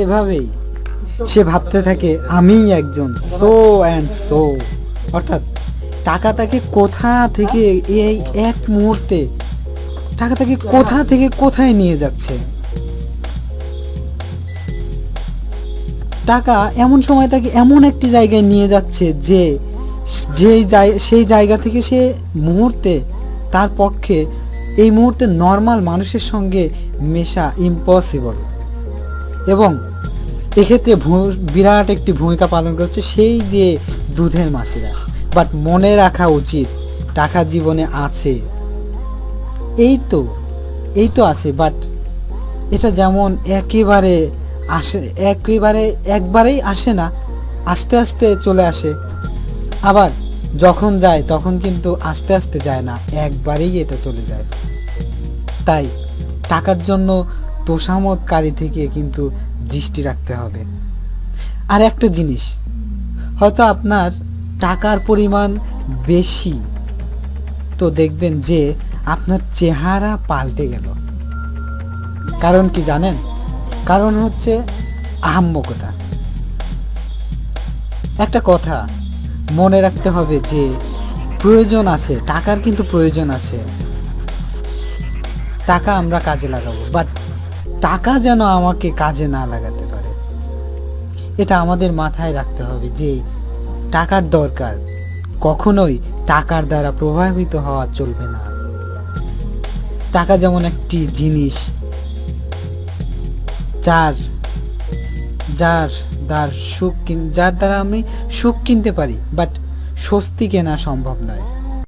এভাবেই সে ভাবতে থাকে আমি একজন সো অ্যান্ড সো, অর্থাৎ টাকা তাকে কোথা থেকে এই এক মুহূর্তে টাকা তাকে কোথা থেকে কোথায় নিয়ে যাচ্ছে। টাকা এমন সময় তাকে এমন একটি জায়গায় নিয়ে যাচ্ছে যে সেই জায়গা থেকে সে মুহূর্তে তার পক্ষে এই মুহূর্তে নর্মাল মানুষের সঙ্গে মেশা ইম্পসিবল। এবং এক্ষেত্রে বিরাট একটি ভূমিকা পালন করছে সেই যে দুধের মাছিরা। বাট মনে রাখা উচিত টাকা জীবনে আছে, এই তো আছে, বাট এটা যেমন একবারেই আসে না, আস্তে আস্তে চলে আসে। আবার যখন যায় তখন কিন্তু আস্তে আস্তে যায় না, একবারেই এটা চলে যায়। তাই টাকার জন্য তোষামতকারী থেকে কিন্তু দৃষ্টি রাখতে হবে। আর একটা জিনিস, হয়তো আপনার টাকার পরিমাণ বেশি, তো দেখবেন যে আপনার চেহারা পাল্টে গেল। কারণ কি জানেন? কারণ হচ্ছে আহাম্মকতা। একটা কথা মনে রাখতে হবে যে প্রয়োজন আছে, টাকার কিন্তু প্রয়োজন আছে, টাকা আমরা কাজে লাগাবো, বাট টাকা যেন আমাকে কাজে না লাগাতে পারে। এটা আমাদের মাথায় রাখতে হবে যে টাকার দরকার, কখনোই টাকার দ্বারা প্রভাবিত হওয়া চলবে না। টাকা যেমন একটি জিনিস যার দ্বারা আমি সুখ কিনতে পারি, বাট স্বস্তি কেনা সম্ভব নয়।